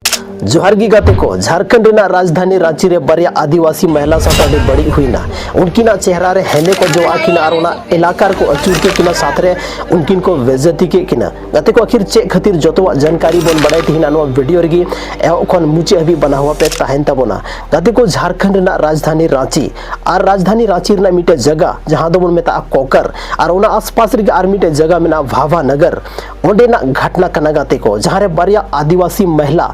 जोहार गी गाते को झारखंड राजधानी रांची रे बारिया आदिवासी महिला साथ बड़ी हुईना उनकिना चेहरा रे हेले को जो आखिना और इलाका को अचूर के किना साथ रे उनकिन को बेइज्जती के किना गाते को आखिर चे खातिर जतो जानकारी बन बड़ाई तिहिना नो वीडियो रगी एखन मुचे अभी बना हुआ पे तहन तबोना गाते को झारखंड राजधानी रांची और राजधानी रांची रे मिटे जगह जहां दो मेता कोकर और उना आसपास रे आर मिटे जगह में भाभा नगर ओंडेना घटना कना गाते को जहां रे बारिया आदिवासी महिला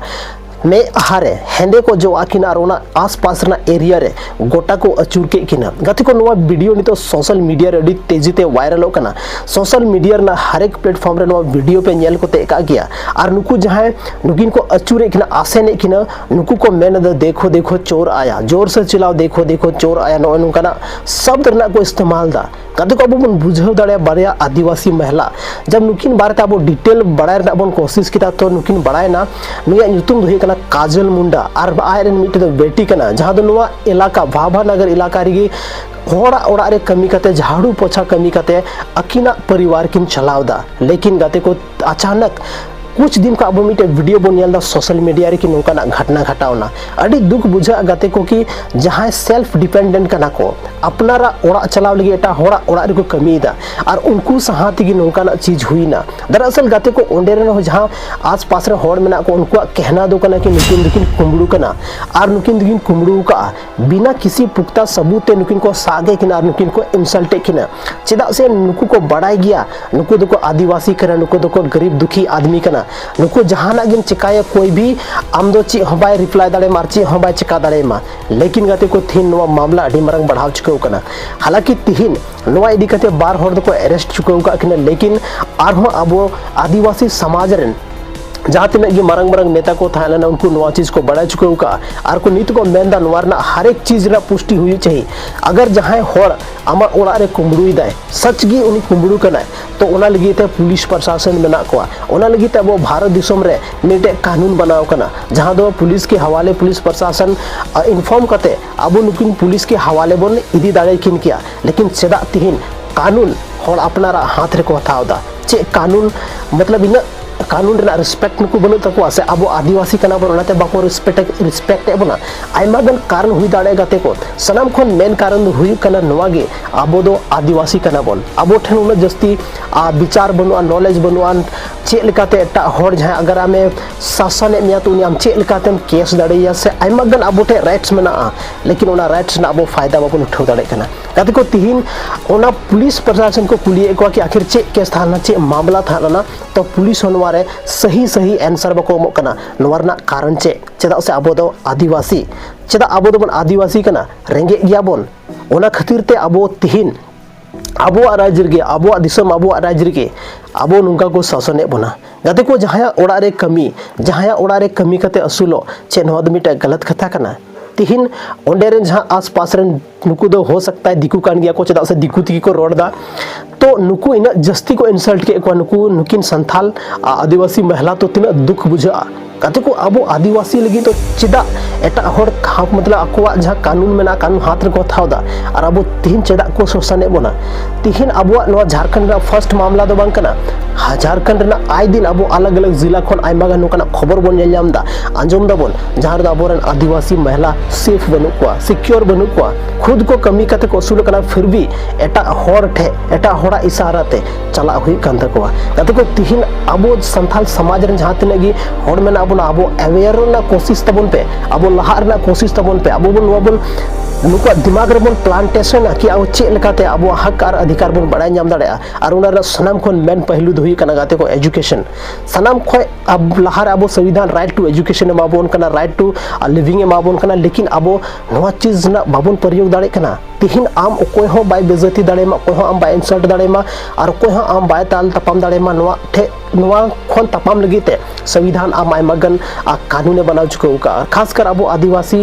ने हारे हेंदे को जो आकिना रोना आसपास ना एरिया रे गोटा को अचूर के किना गाते को नवा वीडियो नि तो सोशल मीडिया रे तेजी ते वायरल होकना सोशल मीडिया ना हर एक प्लेटफॉर्म रे नवा वीडियो पे नेल को ते का गया और नुकु जहां नुकिन को अचूरे किना आसे ने किना नुकु को मेन द देखो देखो चोर आया जोर से चिल्लाओ देखो देखो चोर आया नो नुकना शब्द ना को इस्तेमाल दा गाते को अब बन बुझाव दाड़े बारिया आदिवासी महिला जब नुकिन बारे अब डिटेल बड़ाय रे बन कोशिश किया तो नुकिन बड़ाय ना नुया ᱧᱩᱛᱩᱢ ᱫᱚ ᱦᱩᱭᱩᱜ ᱠᱟᱱᱟ काजल मुंडा और आयरन मिटे दो बेटी कना जहां दो नुआ इलाका भाभा नगर इलाका रे होड़ा ओड़ा रे कमी कते झाड़ू पोछा कमी कते अकिना परिवार किन चलावदा लेकिन गाते को अचानक कुछ दिन का अब मिटे वीडियो बन नेलदा सोशल मीडिया रे कि नोकाना घटना घटावना अड़ी दुख बुझा गाते को कि जहां सेल्फ डिपेंडेंट कना को अपनारा ओड़ा चलाव लगी एटा होड़ा ओड़ा रे को कमीदा और उनको सहाती की नोकाना चीज हुईना दरअसल गाते को ओंडे रे जहां आसपास रे होड़ मेना को उनको कहना दो कना कि नुकिन दुकिन कुमड़ू कना और नुकिन दुकिन कुमड़ू का बिना किसी पुख्ता सबूत ते नुकिन को सागे किना नुकिन को इंसल्ट किना चेदा से नुकु को बड़ाई गया नुकु दो को आदिवासी कना नुकु दो को गरीब दुखी आदमी कना नुकु जहाना गिन चिकाया कोई भी आम दो ची हबाय रिप्लाई दाड़े मार ची हबाय चिका दाड़े मा लेकिन गाते को थिन नवा मामला अडी मरंग बढ़ाव चुके कना हालांकि तिहिन नवा इदी कते बार होड़ को अरेस्ट चुके का किना लेकिन आरहो अबो आदिवासी समाज रेन जहाँ तीन मरंग मरंग नेता को थाना उनको नवा चीज को बढ़ा चुके का और को नीत को मेनदा नवारना हर एक चीज रा पुष्टि हुई चाहिए अगर जहाँ होड़ आमा ओड़ा रे कुमड़ू दाय सच गी उनी कुमड़ू कना तो ओना लगी ते पुलिस प्रशासन मेना को ओना लगी ते वो भारत दिसम रे मिटे कानून बनाव कना जहाँ दो पुलिस के हवाले पुलिस प्रशासन इन्फॉर्म करते अब नुकिन पुलिस के हवाले बन इदी दाड़े किन किया लेकिन सेदा तिहिन कानून होड़ अपनारा हाथ रे को हथावदा चे कानून मतलब इन कानून रे रिस्पेक्ट नुकु बनु तको से अब आदिवासी कना बन ओनाते बाको रिस्पेक्ट एबना आयमा गन कारण हुई दाड़े गाते को सनाम खन मेन कारण हुई कना नवागे अब दो आदिवासी कना बन अब ठन उन जस्ती विचार बनुआ नॉलेज बनुआ चे लेकाते एटा होड़ जहां अगर आमे शासन मिया तो उनी चे लेकाते केस दाड़ेया से आयमा गन अब ठे राइट्स मेना लेकिन ओना राइट्स ना अब फायदा बाबन उठाव दाड़े कना गाते को तिहिन ओना पुलिस प्रशासन को कुलिए को कि आखिर चे केस थाना चे मामला थाना तो पुलिस होनवारे सही सही आंसर बको मकना नवरना कारण चे चेदा से अब दो आदिवासी चेदा अब दो बन आदिवासी कना रेंगे गया बन ओना खातिर ते अब तिहिन अब राज्य रे अब दिसम अब राज्य रे अब नुका को शासन बना गाते को जहां ओड़ा रे कमी कते असुलो चे नवा द मिटे गलत कथा कना तिहिन ओंडे रे जहां आसपास रे नुकु दो हो सकता है दिकु कान गया को चेदा से दिकु तिकी को रोडदा तो नुकु इन जस्ती को इंसल्ट के को नुकु नुकिन संथाल आदिवासी महिला तो तिना दुख बुझा गाते को अब आदिवासी लगी तो चेदा एटा होड़ खाप मतलब अकोवा जहां कानून मेना कानून हाथ रे को थावदा और अब तिहिन चेदा को शोषण बना तिहिन अब नवा झारखंड रा फर्स्ट मामला दो बांग कना झारखंड रा आय दिन अब अलग अलग जिला खन आयमा गन नोकना खबर बन नेलजामदा आंजम दाबन जहां दा अबोरन आदिवासी महिला सेफ बनु को सिक्योर बनु को खुद को कमी कते को सुल कना फिर भी एटा होड़ ठे एटा होड़ा इशारा ते चला हुई कान तको गाते को तिहिन अब संथाल समाज रे जहां तिनगी होड़ मेना अब अवेयर ना कोशिश तबन पे अब लहार ना कोशिश तबन पे अब बन नुको दिमाग रे बन प्लांटेशन कि अब चे लेकाते अब हक और अधिकार बन बड़ाई नाम दाड़े और उनार सनाम खन मेन पहलू दो हुई कना गाते को एजुकेशन सनाम खय अब लहार अब संविधान राइट टू एजुकेशन माबोन कना राइट टू लिविंग माबोन कना लेकिन अब नवा चीज ना बाबन प्रयोग दाड़े कना तिहिन आम कोई हो बाय बेजती दाड़े मा कोई हो आम बाय इंसल्ट दाड़े मा और कोई हो आम बाय ताल तपाम दाड़े मा नवा ठे नवा खन तपाम लगीते संविधान आम आय मगन कानून बनाव चुके का खासकर अब आदिवासी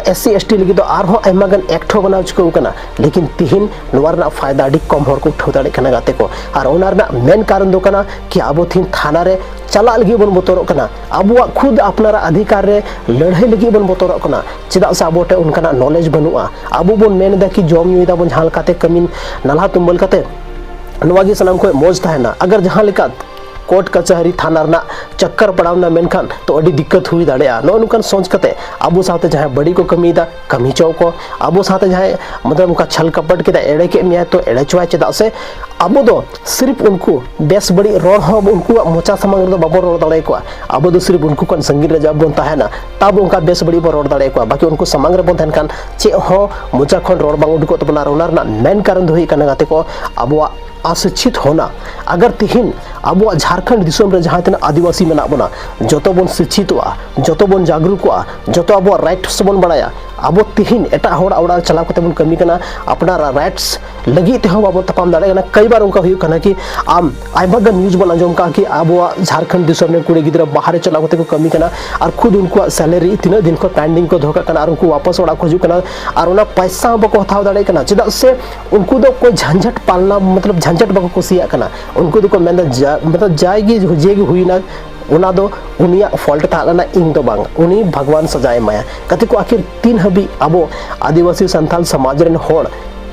एससी एसटी लगी तो आर हो आयमागन एक्ट बनाव चुके कना लेकिन तिहिन नवारना फायदा अडी कम हर को उठाव दाड़े कना गाते को और ओनारना मेन कारण दो कना कि अब थिन थाना रे चला लगी बन बतरो कना अब खुद अपनारा अधिकार रे लड़ाई लगी बन बतरो कना चेदा से अब टे उनका नॉलेज बनुआ अब बन मेन दा कि जॉम यूदा बन झाल काते कमिन नल्हा तुंबल काते नवागी सनाम को मौज थाना अगर जहां लेका कोर्ट कचहरी थाना रना चक्कर पड़ावना मेनखान तो अड़ी दिक्कत हुई दाड़ेया नो नुकान सोच कते अब साथे जहां बड़ी को कमीदा कमी चो को अब साथे जहां मतलब उनका छल कपट के एड़े के मिया तो एड़े चुआ चेदा से अब दो सिर्फ उनको बेस बड़ी रोड हो उनको मोचा समांग दो बाबो रोड दाड़े को अब दो सिर्फ उनको कन संगीत रे जब बोन ताहेना तब उनका बेस बड़ी रोड दाड़े को बाकी उनको समांग रे बोन थान कान चे हो मोचा खन रोड बांग उनको तो बना रोना रना मेन कारण दो ही कना गाते को अब अशिक्षित होना अगर तिहिन अब झारखंड दिसोम रे जहां तना आदिवासी मेना बना जतो बोन शिक्षितवा जतो बोन जागरूकवा जतो अब राइट्स बोन बड़ाया अब तिहिन एटा होड़ औड़ा चला कते बोन कमी कना अपना राइट्स लगी ते हो अब तपाम दाड़े कना कई बार उनका हुई कना कि आम आइबाग न्यूज बन अंजम का कि अब झारखंड दिसोम ने कुड़ी गिदरा बाहर चला कते को कमी कना और खुद उनको सैलरी तीन दिन को पेंडिंग को धोका कना और उनको वापस ओड़ा को कना और उना पैसा बको हथाव दाड़े कना चेदा से उनको दो कोई झंझट पालना मतलब झंझट बको कुसिया कना उनको दो को मतलब जाएगी हुई ना उना दो उनिया फॉल्ट थाना इंग दो बांग उनी भगवान सजाए माया कति को आखिर तीन हबी अब आदिवासी संथाल समाज रेन होड़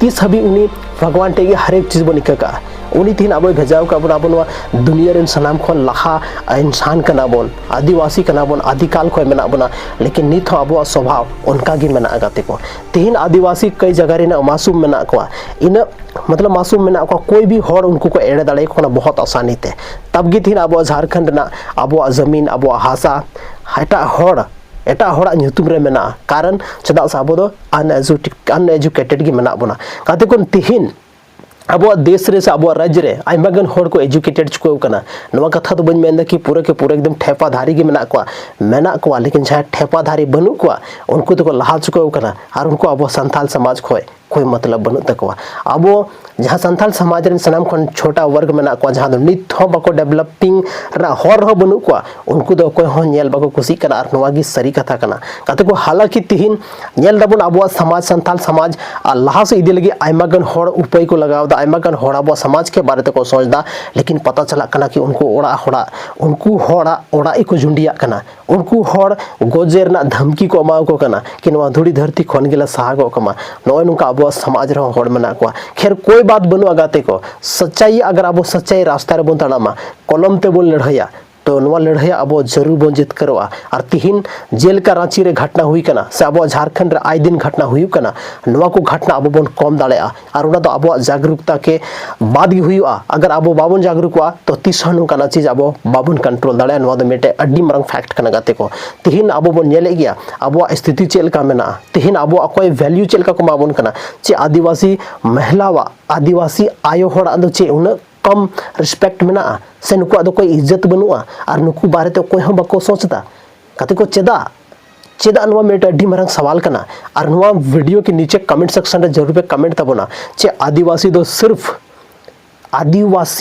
30 हबी उनी भगवान टेगे हर एक चीज बनिका का उनी तीन अब भेजाव का अपन दुनिया रेन सनाम खन लहा इंसान कना बोन आदिवासी कना बोन आदिकाल खय मेना बना लेकिन नित अब स्वभाव उनका गी मेना गाते को तीन आदिवासी कई जगह रे मासूम मेना को इन मतलब मासूम मेना को कोई भी होड़ उनको को एड़े दाड़े को बहुत आसानी ते तब गी तीन अब झारखंड ना अब जमीन अब हासा एटा होड़ एटा होड़ा ᱧᱩᱛᱩᱢ रे मेना कारण चदा साबो दो अनएजुकेटेड गी मेना बना काते कोन तिहिन अब देश रे से अब राज्य रे आइमागन होड़ को एजुकेटेड चुको कना नवा कथा तो बन मेंदा कि पूरे के पूरे एकदम ठेपाधारी गी मेना को लेकिन जहां ठेपाधारी बनु को उनको तो को लहा चुको कना और उनको अब संथाल समाज खोय कोई मतलब बनु तकवा अब जहां संथाल समाज रे सनाम खन छोटा वर्ग मेना को जहां नित हो बको डेवलपिंग रा होर हो बनु को उनको तो कोई हो नेल बको खुशी कना और नवा गी सरी कथा कना कते को हालांकि तिहिन नेल दबन अब समाज संथाल समाज लहा से इदे लगी आइमागन होड़ उपाय को लगाव दा आइमागन होड़ अब समाज के बारे को सोचदा लेकिन पता चला कना कि उनको ओड़ा होड़ा उनको होड़ा ओड़ा को झुंडिया कना उनको होड़ गोजेर ना धमकी को अमाव को कना कि नवा धुड़ी धरती खन गेला सागो कमा नय नुका अब समाज रे होड़ मेना को खैर कोई बात बनु आगाते को सच्चाई अगर अब सच्चाई रास्ता रे बोन ताड़ामा कलम ते बोन लड़ाया तो नवा लड़ाई अब जरूर बोन जित करवा और तिहिन जेल का रांची रे घटना हुई कना से अब झारखंड रे आए दिन घटना हुई कना नवा को घटना अब बोन कम दाड़ेया और उना तो अब जागरूकता के बाद ही हुआ अगर अब बाबन जागरूकवा तो तीस नुकाना चीज अब बाबन कंट्रोल दाड़ेया नवा दो मेटे अड्डी मरंग फैक्ट कना गाते को तिहिन अब बोन नेले गया अब स्थिति चेल का मेना तिहिन अब कोई वैल्यू चेल का को माबन कना चे आदिवासी महिलावा आदिवासी आयो होड़ा दो चे उन कम रिस्पेक्ट मेना से नुकु दो कोई इज्जत बनुआ और नुकु बारे तो कोई हम बको सोचता कते को चेदा नवा मेट अड्डी मरंग सवाल कना और नवा वीडियो के नीचे कमेंट सेक्शन रे जरूर पे कमेंट तबना चे आदिवासी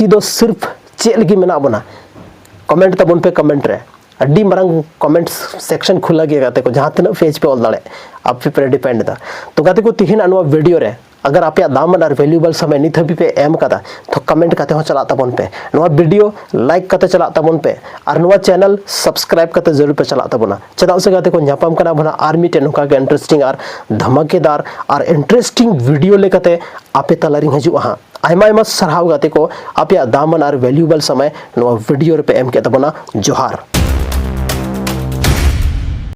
दो सिर्फ चे लगी मेना बना कमेंट तबन पे कमेंट रे अड्डी मरंग कमेंट सेक्शन खुला गया गाते को जहां तना पेज पे ऑल दाड़े आप पे डिपेंड दा तो गाते को तिहिन नवा वीडियो रे अगर आप दामन और वैल्यूबल समय नित हबी पे एम कदा तो कमेंट करते हो चला तबन पे नवा वीडियो लाइक करते चला तबन पे और नवा चैनल सब्सक्राइब करते जरूर पे चला तबना चदा से गाते को न्यापाम कना बना आर्मी टे नुका के इंटरेस्टिंग और धमाकेदार और इंटरेस्टिंग वीडियो लेकते आपे तलारिंग हजू हां आयमा सरहाव गाते को आप दामन और वैल्यूबल समय नवा वीडियो पे एम के तबना जोहार।